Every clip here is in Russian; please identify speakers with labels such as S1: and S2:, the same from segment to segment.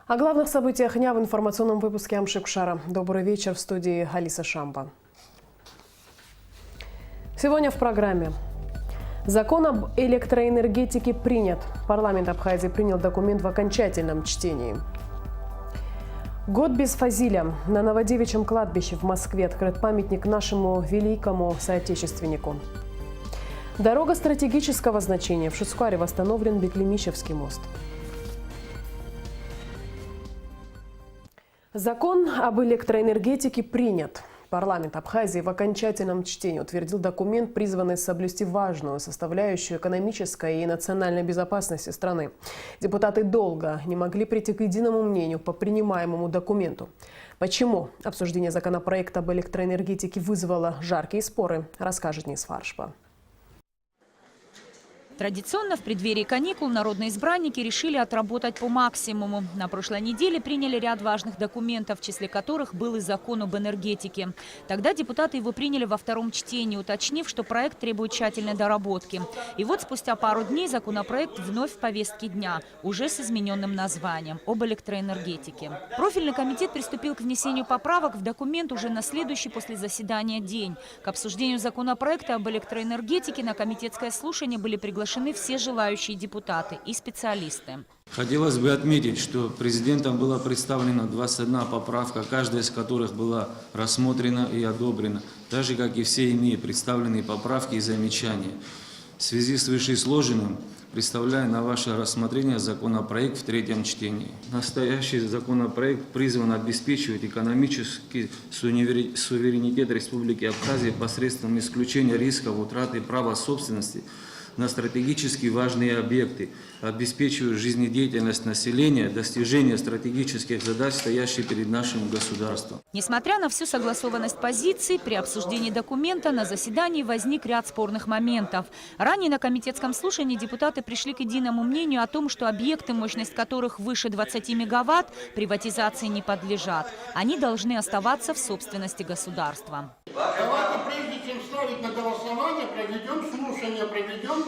S1: О главных событиях дня в информационном выпуске Амшикшара. Добрый вечер, в студии Алиса Шамба. Сегодня в программе. Закон об электроэнергетике принят. Парламент Абхазии принял документ в окончательном чтении. Год без Фазиля. На Новодевичьем кладбище в Москве открыт памятник нашему великому соотечественнику. Дорога стратегического значения. В Шуцкуаре восстановлен Беклемищевский мост. Закон об электроэнергетике принят. Парламент Абхазии в окончательном чтении утвердил документ, призванный соблюсти важную составляющую экономической и национальной безопасности страны. Депутаты долго не могли прийти к единому мнению по принимаемому документу. Почему обсуждение законопроекта об электроэнергетике вызвало жаркие споры, расскажет Низ Фаршба.
S2: Традиционно в преддверии каникул народные избранники решили отработать по максимуму. На прошлой неделе приняли ряд важных документов, в числе которых был и закон об энергетике. Тогда депутаты его приняли во втором чтении, уточнив, что проект требует тщательной доработки. И вот спустя пару дней законопроект вновь в повестке дня, уже с измененным названием – об электроэнергетике. Профильный комитет приступил к внесению поправок в документ уже на следующий после заседания день. К обсуждению законопроекта об электроэнергетике на комитетское слушание были приглашены все желающие депутаты и специалисты.
S3: Хотелось бы отметить, что президентом была представлена 21 поправка, каждая из которых была рассмотрена и одобрена, так же, как и все иные представленные поправки и замечания. В связи с вышеизложенным представляю на ваше рассмотрение законопроект в третьем чтении. Настоящий законопроект призван обеспечивать экономический суверенитет Республики Абхазия посредством исключения рисков утраты права собственности на стратегически важные объекты, обеспечивая жизнедеятельность населения, достижение стратегических задач, стоящих перед нашим государством.
S2: Несмотря на всю согласованность позиций, при обсуждении документа на заседании возник ряд спорных моментов. Ранее на комитетском слушании депутаты пришли к единому мнению о том, что объекты, мощность которых выше 20 мегаватт, приватизации не подлежат. Они должны оставаться в собственности государства.
S4: Давайте, прежде чем ставить на голосование, проведем слушание, проведем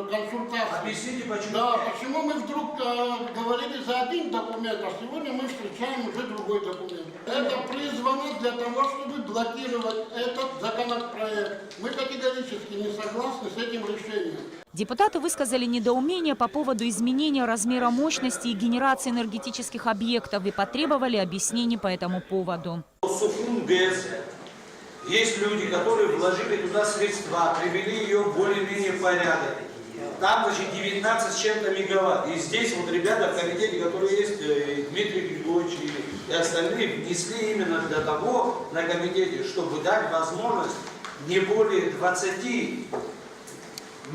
S4: консультации.
S5: Объясните, почему?
S4: Да, почему мы вдруг говорили за один документ, а сегодня мы встречаем уже другой документ. Это призвано для того, чтобы блокировать этот законопроект. Мы категорически не согласны с этим решением.
S2: Депутаты высказали недоумение по поводу изменения размера мощности и генерации энергетических объектов и потребовали объяснений по этому поводу.
S5: Есть люди, которые вложили туда средства, привели ее в более-менее порядок. Там, значит, 19 с чем-то мегаватт. И здесь вот ребята в комитете, которые есть, Дмитрий Григорьевич и остальные, внесли именно для того на комитете, чтобы дать возможность не более 20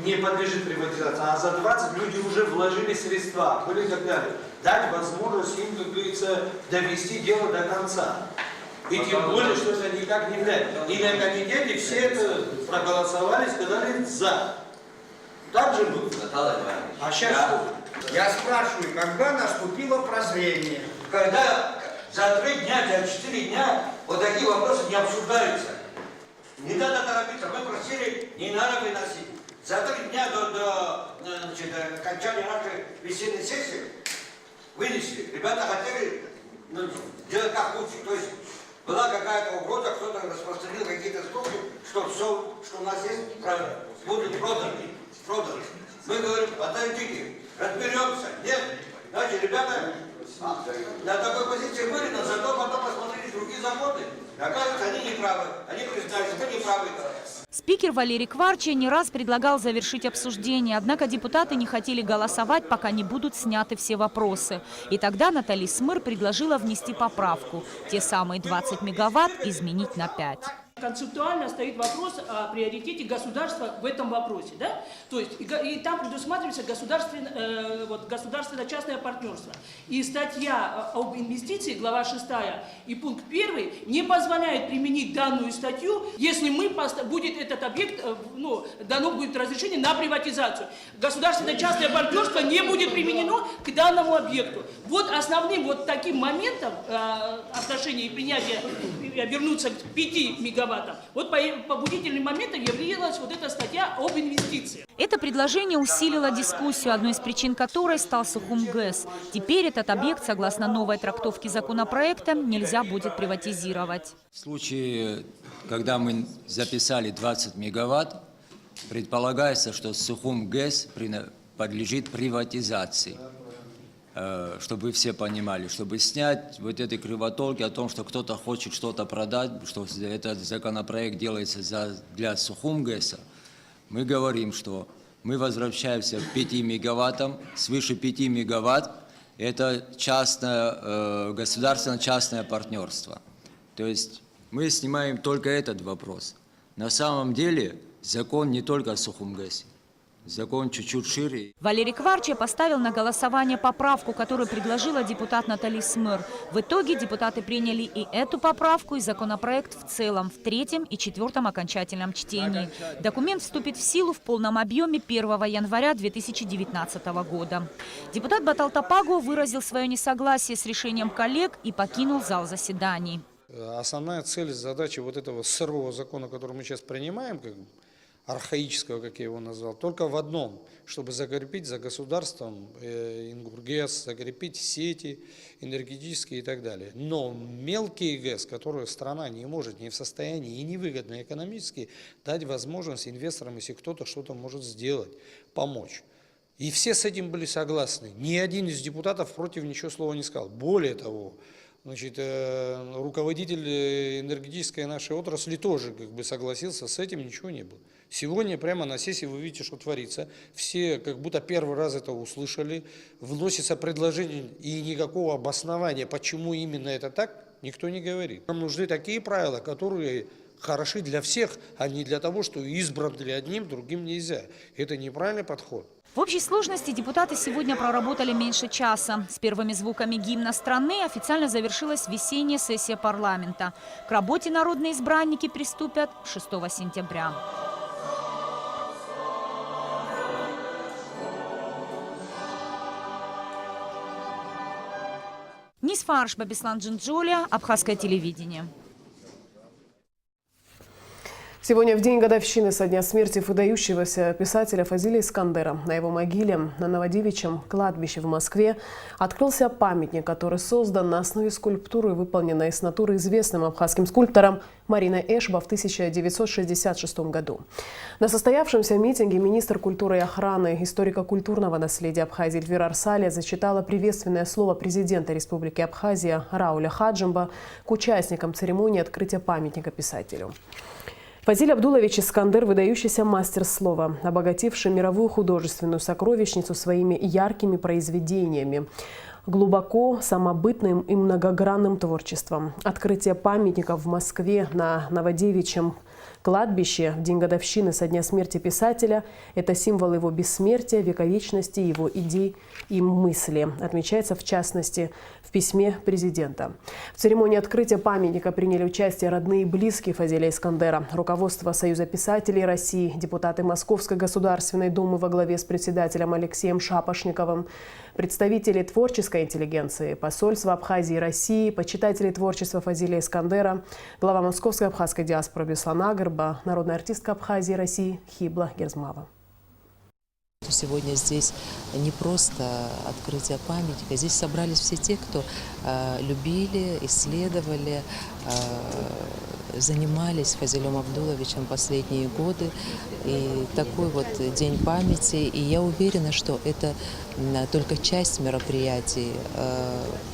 S5: не подлежит приватизации, а за 20 люди уже вложили средства, были и так далее. Дать возможность им, как говорится, довести дело до конца. И тем более, что это никак не влияет. И на комитете все это проголосовали, сказали «за». Так же было. А сейчас что?
S6: Я спрашиваю, когда наступило прозрение?
S7: Когда за 3 дня, за 4 дня вот такие вопросы не обсуждаются. Не надо торопиться, мы просили, не надо выносить. За 3 дня до окончания нашей весенней сессии вынесли. Ребята хотели делать как лучше. То есть была какая-то угроза, кто-то распространил какие-то слухи, что все, что у нас есть, будет продано. Мы говорим, подождите, разберемся. Нет, значит, ребята на такой позиции были, но зато потом посмотрели другие законы. Оказывается, они не правы, они признали, что не правы.
S2: Спикер Валерий Кварча не раз предлагал завершить обсуждение, однако депутаты не хотели голосовать, пока не будут сняты все вопросы. И тогда Наталья Смыр предложила внести поправку. Те самые 20 мегаватт изменить на 5.
S8: Концептуально стоит вопрос о приоритете государства в этом вопросе. Да? То есть, и там предусматривается государственно-частное партнерство. И статья об инвестиции, глава 6 и пункт 1 не позволяет применить данную статью, если будет этот объект, дано будет разрешение на приватизацию. Государственно-частное партнерство не будет применено к данному объекту. Вот основным вот таким моментом отношения и принятия вернуться к 5 мегаваттам мегаваттов. Вот побудительным моментом явилась вот эта статья об инвестициях.
S2: Это предложение усилило дискуссию, одной из причин которой стал Сухум-ГЭС. Теперь этот объект, согласно новой трактовке законопроекта, нельзя будет приватизировать.
S9: В случае, когда мы записали 20 мегаватт, предполагается, что Сухум-ГЭС подлежит приватизации. Чтобы вы все понимали, чтобы снять вот эти кривотолки о том, что кто-то хочет что-то продать, что этот законопроект делается для Сухум-ГЭСа, мы говорим, что мы возвращаемся к 5 мегаваттам, свыше 5 мегаватт – это государственно-частное партнерство. То есть мы снимаем только этот вопрос. На самом деле закон не только о Сухум-ГЭСе. Закон чуть-чуть шире.
S2: Валерий Кварча поставил на голосование поправку, которую предложила депутат Натали Смыр. В итоге депутаты приняли и эту поправку, и законопроект в целом в 3-м и 4-м окончательном чтении. Документ вступит в силу в полном объеме 1 января 2019 года. Депутат Баталтапагу выразил свое несогласие с решением коллег и покинул зал заседаний.
S10: Основная цель и задача вот этого сырого закона, который мы сейчас принимаем, архаического, как я его назвал, только в одном, чтобы закрепить за государством Ингургэс, закрепить сети энергетические и так далее. Но мелкие ГЭС, которые страна не может, не в состоянии и невыгодно экономически дать возможность инвесторам, если кто-то что-то может сделать, помочь. И все с этим были согласны. Ни один из депутатов против ничего слова не сказал. Более того, руководитель энергетической нашей отрасли тоже согласился с этим, ничего не было. Сегодня прямо на сессии вы видите, что творится. Все как будто первый раз это услышали. Вносится предложение и никакого обоснования, почему именно это так, никто не говорит. Нам нужны такие правила, которые хороши для всех, а не для того, что избран для одним, другим нельзя. Это неправильный подход.
S2: В общей сложности депутаты сегодня проработали меньше часа. С первыми звуками гимна страны официально завершилась весенняя сессия парламента. К работе народные избранники приступят 6 сентября. Нисфарш Бабислан Джинджоля, Абхазское телевидение.
S1: Сегодня в день годовщины со дня смерти выдающегося писателя Фазиля Искандера на его могиле на Новодевичьем кладбище в Москве открылся памятник, который создан на основе скульптуры, выполненной из натуры известным абхазским скульптором Мариной Эшба в 1966 году. На состоявшемся митинге министр культуры и охраны историко-культурного наследия Абхазии Эльвира Арсалия зачитала приветственное слово президента Республики Абхазия Рауля Хаджимба к участникам церемонии открытия памятника писателю. Фазиль Абдулович Искандер – выдающийся мастер слова, обогативший мировую художественную сокровищницу своими яркими произведениями, глубоко самобытным и многогранным творчеством. Открытие памятника в Москве на Новодевичьем кладбище в день годовщины со дня смерти писателя – это символ его бессмертия, вековечности, его идей и мысли, отмечается в частности в письме президента. В церемонии открытия памятника приняли участие родные и близкие Фазиля Искандера, руководство Союза писателей России, депутаты Московской Государственной Думы во главе с председателем Алексеем Шапошниковым, представители творческой интеллигенции, посольства Абхазии и России, почитатели творчества Фазиля Искандера, глава московской абхазской диаспоры Беслан Агырба, народная артистка Абхазии и России Хибла Герзмава.
S11: Сегодня здесь не просто открытие памятника, здесь собрались все те, кто любили, исследовали, занимались Фазилем Абдуловичем последние годы. И такой вот день памяти. И я уверена, что это только часть мероприятий.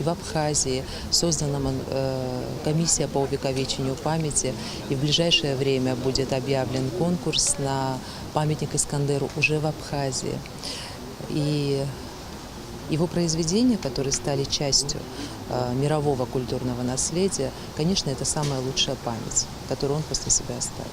S11: И в Абхазии создана комиссия по увековечению памяти. И в ближайшее время будет объявлен конкурс на памятник Искандеру уже в Абхазии. И его произведения, которые стали частью мирового культурного наследия, конечно, это самая лучшая память, которую он после себя оставил.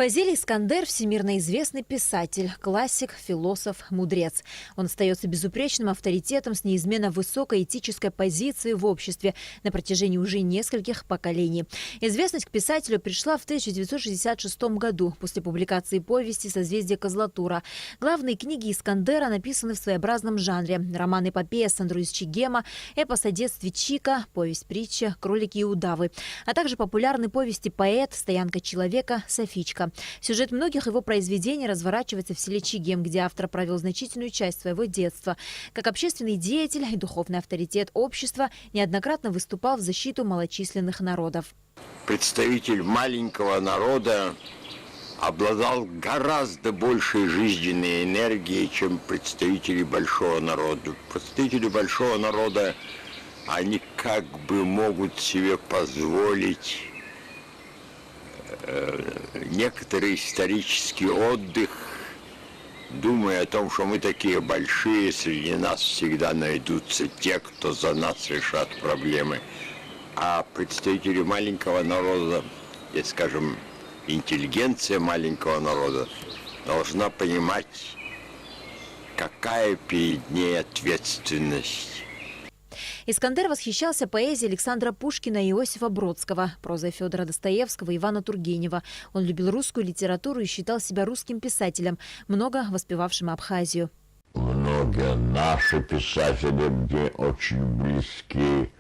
S12: Фазиль Искандер – всемирно известный писатель, классик, философ, мудрец. Он остается безупречным авторитетом с неизменно высокой этической позицией в обществе на протяжении уже нескольких поколений. Известность к писателю пришла в 1966 году после публикации повести «Созвездие Козлатура». Главные книги Искандера написаны в своеобразном жанре. Роман-эпопея Сандро из Чегема, эпос о детстве Чика, повесть-притча «Кролики и удавы», а также популярные повести «Поэт», «Стоянка человека», «Софичка». Сюжет многих его произведений разворачивается в селе Чегем, где автор провел значительную часть своего детства. Как общественный деятель и духовный авторитет общества неоднократно выступал в защиту малочисленных народов.
S13: Представитель маленького народа обладал гораздо большей жизненной энергией, чем представители большого народа. Представители большого народа, они как бы могут себе позволить некоторый исторический отдых, думая о том, что мы такие большие, среди нас всегда найдутся те, кто за нас решат проблемы. А представители маленького народа, и, скажем, интеллигенция маленького народа должна понимать, какая перед ней ответственность.
S12: Искандер восхищался поэзией Александра Пушкина и Иосифа Бродского, прозой Федора Достоевского и Ивана Тургенева. Он любил русскую литературу и считал себя русским писателем, много воспевавшим Абхазию.
S13: Многие наши писатели мне очень близки.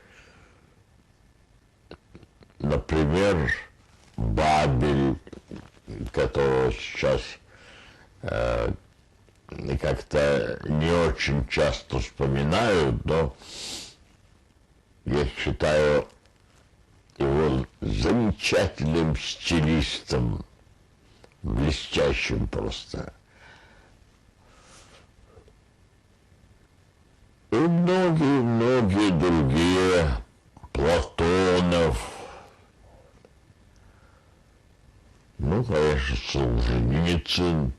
S13: Например, Бабель, которого сейчас как-то не очень часто вспоминают, но я считаю его замечательным стилистом, блестящим просто. И многие другие, Платонов, ну, конечно, Солженицын.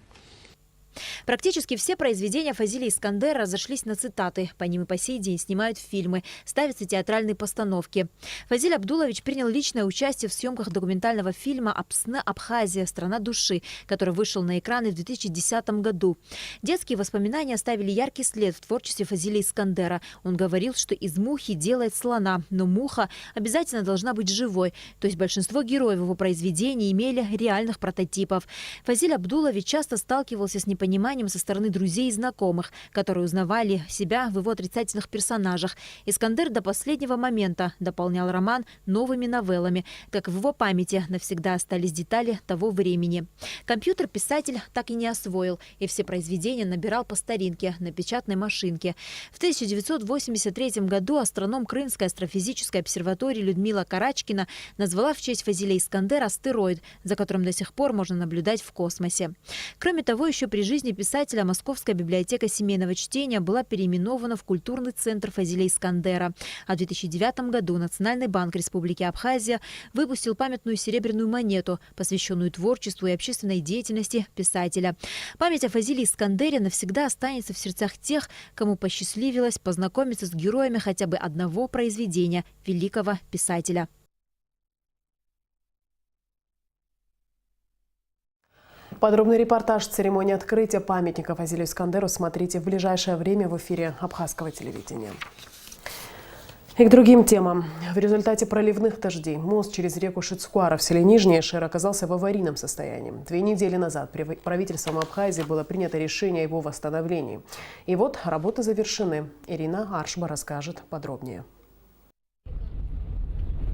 S12: Практически все произведения Фазиля Искандера разошлись на цитаты. По ним и по сей день снимают фильмы, ставятся театральные постановки. Фазиль Абдулович принял личное участие в съемках документального фильма «Апсны. Абхазия. Страна души», который вышел на экраны в 2010 году. Детские воспоминания оставили яркий след в творчестве Фазиля Искандера. Он говорил, что из мухи делает слона, но муха обязательно должна быть живой. То есть большинство героев его произведений имели реальных прототипов. Фазиль Абдулович часто сталкивался с непониманием со стороны друзей и знакомых, которые узнавали себя в его отрицательных персонажах. Искандер до последнего момента дополнял роман новыми новеллами, как в его памяти навсегда остались детали того времени. Компьютер писатель так и не освоил, и все произведения набирал по старинке, на печатной машинке. В 1983 году астроном Крымской астрофизической обсерватории Людмила Карачкина назвала в честь Фазиля Искандера астероид, за которым до сих пор можно наблюдать в космосе. Кроме того, еще при жизни писателя Московская библиотека семейного чтения была переименована в культурный центр Фазиля Искандера. А в 2009 году Национальный банк Республики Абхазия выпустил памятную серебряную монету, посвященную творчеству и общественной деятельности писателя. Память о Фазиле Искандере навсегда останется в сердцах тех, кому посчастливилось познакомиться с героями хотя бы одного произведения великого писателя.
S1: Подробный репортаж церемонии открытия памятника Фазилю Искандеру смотрите в ближайшее время в эфире Абхазского телевидения. И к другим темам. В результате проливных дождей мост через реку Шицкуара в селе Нижняя Шер оказался в аварийном состоянии. 2 недели назад правительством Абхазии было принято решение о его восстановлении. И вот работы завершены. Ирина Аршба расскажет подробнее.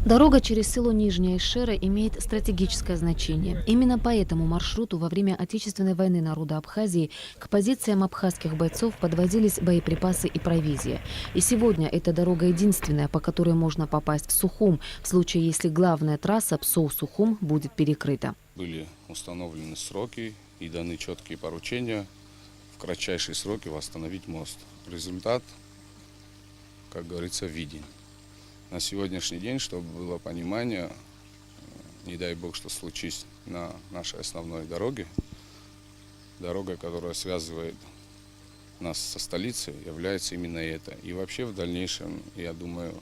S14: Дорога через село Нижняя Шера имеет стратегическое значение. Именно по этому маршруту во время Отечественной войны народа Абхазии к позициям абхазских бойцов подвозились боеприпасы и провизия. И сегодня эта дорога единственная, по которой можно попасть в Сухум, в случае, если главная трасса Псоу-Сухум будет перекрыта.
S15: Были установлены сроки и даны четкие поручения в кратчайшие сроки восстановить мост. Результат, как говорится, виден. На сегодняшний день, чтобы было понимание, не дай бог, что случись на нашей основной дороге, дорога, которая связывает нас со столицей, является именно это. И вообще в дальнейшем, я думаю,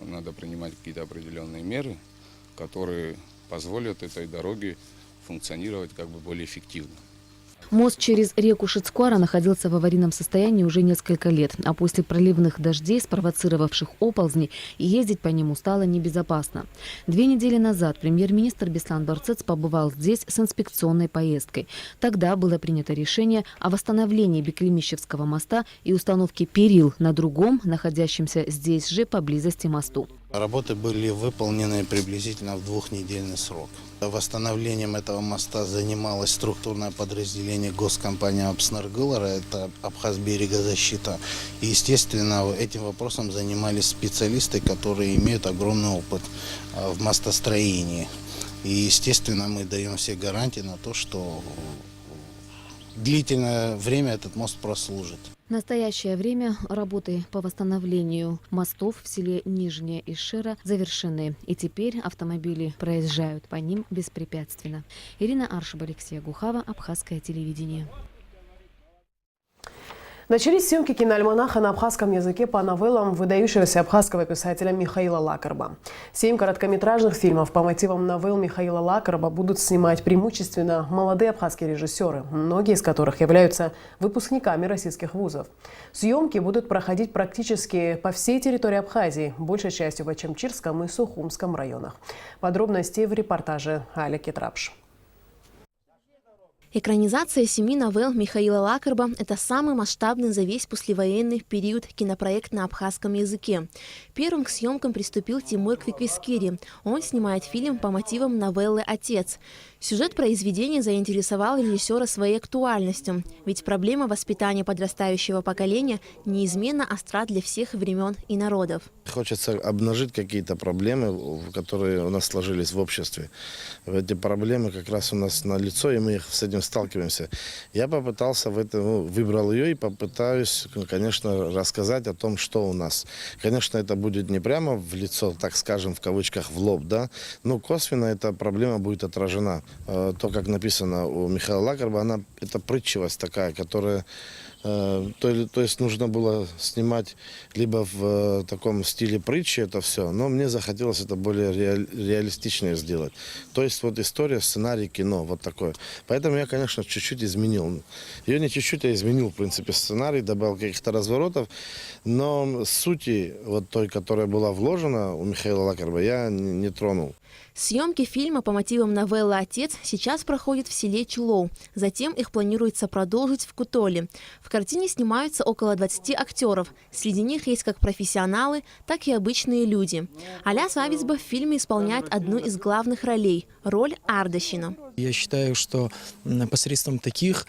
S15: надо принимать какие-то определенные меры, которые позволят этой дороге функционировать как бы более эффективно.
S14: Мост через реку Шицкуара находился в аварийном состоянии уже несколько лет, а после проливных дождей, спровоцировавших оползни, ездить по нему стало небезопасно. 2 недели назад премьер-министр Беслан Барцец побывал здесь с инспекционной поездкой. Тогда было принято решение о восстановлении Беклемищевского моста и установке перил на другом, находящемся здесь же поблизости мосту.
S16: Работы были выполнены приблизительно в 2-недельный срок. Восстановлением этого моста занималось структурное подразделение госкомпании «Апснаргылара», это Абхазберегозащита. И, естественно, этим вопросом занимались специалисты, которые имеют огромный опыт в мостостроении. И, естественно, мы даем все гарантии на то, что длительное время этот мост прослужит.
S14: В настоящее время работы по восстановлению мостов в селе Нижняя Ишера завершены, и теперь автомобили проезжают по ним беспрепятственно. Ирина Аршиба, Алексей Гухава, Абхазское телевидение.
S1: Начались съемки киноальманаха на абхазском языке по новеллам выдающегося абхазского писателя Михаила Лакарба. 7 короткометражных фильмов по мотивам новелл Михаила Лакарба будут снимать преимущественно молодые абхазские режиссеры, многие из которых являются выпускниками российских вузов. Съемки будут проходить практически по всей территории Абхазии, большей частью в Ачамчирском и Сухумском районах. Подробности в репортаже Али Кетрапш.
S17: Экранизация 7 новелл Михаила Лакарба – это самый масштабный за весь послевоенный период кинопроект на абхазском языке. Первым к съемкам приступил Тимур Квиквискири. Он снимает фильм по мотивам новеллы «Отец». Сюжет произведения заинтересовал режиссера своей актуальностью, ведь проблема воспитания подрастающего поколения неизменно остра для всех времен и народов.
S16: Хочется обнажить какие-то проблемы, которые у нас сложились в обществе. Эти проблемы как раз у нас налицо, и мы с этим сталкиваемся. Я попытался выбрал ее и попытаюсь, конечно, рассказать о том, что у нас. Конечно, это будет не прямо в лицо, так скажем, в кавычках, в лоб, да, но косвенно эта проблема будет отражена. То, как написано у Михаила Лакарба, это притчивость такая, которая... То есть нужно было снимать либо в таком стиле притчи это все, но мне захотелось это более реалистичнее сделать. То есть вот история, сценарий, кино, вот такое. Поэтому я, конечно, чуть-чуть изменил. Ее не чуть-чуть, а изменил, в принципе, сценарий, добавил каких-то разворотов, но сути вот той, которая была вложена у Михаила Лакарба, я не тронул.
S17: Съемки фильма по мотивам новеллы «Отец» сейчас проходят в селе Чулоу. Затем их планируется продолжить в Кутоле. В картине снимаются около 20 актеров. Среди них есть как профессионалы, так и обычные люди. Аля Савицба в фильме исполняет одну из главных ролей – роль Ардашина.
S18: Я считаю, что посредством таких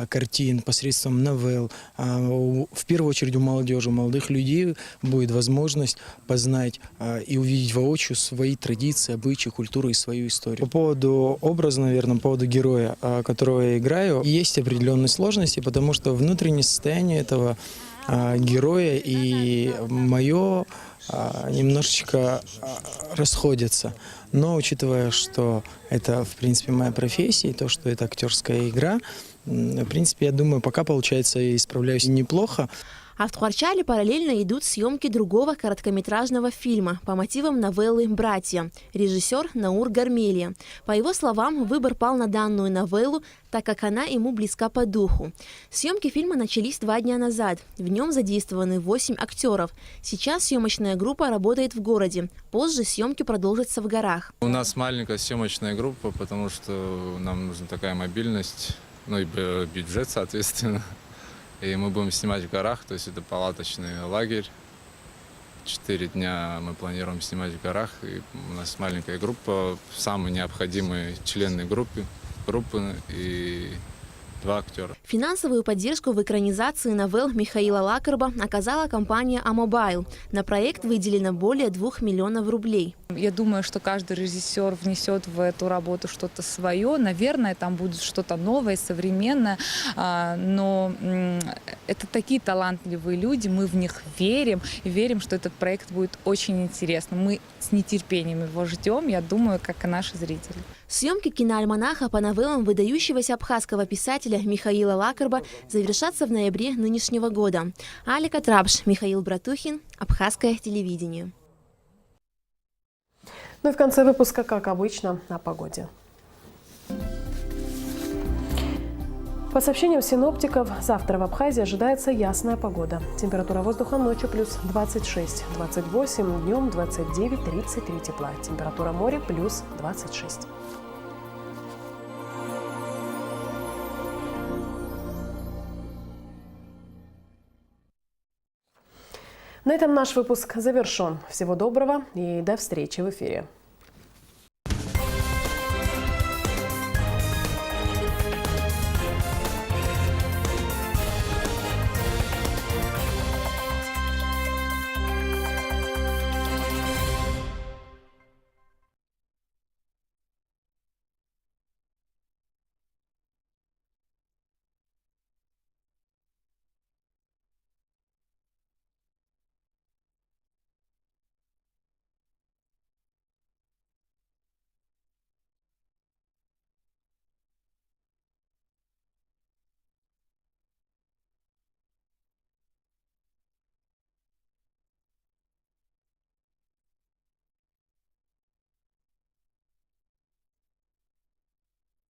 S18: картин, посредством новелл, в первую очередь у молодежи, у молодых людей будет возможность познать и увидеть воочию свои традиции, обычаи, культуру и свою историю. По поводу образа, наверное, по поводу героя, которого я играю, есть определенные сложности, потому что внутреннее состояние этого героя и мое немножечко расходятся. Но учитывая, что это, в принципе, моя профессия, и то, что это актерская игра, в принципе, я думаю, пока получается и справляюсь неплохо.
S17: А в Тхуарчале параллельно идут съемки другого короткометражного фильма по мотивам новеллы «Братья». Режиссер Наур Гармелия. По его словам, выбор пал на данную новеллу, так как она ему близка по духу. Съемки фильма начались 2 дня назад. В нем задействованы 8 актеров. Сейчас съемочная группа работает в городе. Позже съемки продолжатся в горах.
S19: У нас маленькая съемочная группа, потому что нам нужна такая мобильность, ну и бюджет, соответственно. И мы будем снимать в горах, то есть это палаточный лагерь. 4 дня мы планируем снимать в горах. И у нас маленькая группа, самые необходимые члены группы и 2 актера.
S17: Финансовую поддержку в экранизации новелл Михаила Лакарба оказала компания «Амобайл». На проект выделено более 2 миллионов рублей.
S20: Я думаю, что каждый режиссер внесет в эту работу что-то свое. Наверное, там будет что-то новое, современное. Но это такие талантливые люди, мы в них верим. И верим, что этот проект будет очень интересным. Мы с нетерпением его ждем, я думаю, как и наши зрители.
S17: Съемки киноальманаха по новеллам выдающегося абхазского писателя Михаила Лакарба завершатся в ноябре нынешнего года. Али Кетрапш, Михаил Братухин, Абхазское телевидение.
S1: Ну и в конце выпуска, как обычно, о погоде. По сообщениям синоптиков, завтра в Абхазии ожидается ясная погода. Температура воздуха ночью плюс 26-28, днем 29-33 тепла. Температура моря плюс 26. На этом наш выпуск завершен. Всего доброго и до встречи в эфире.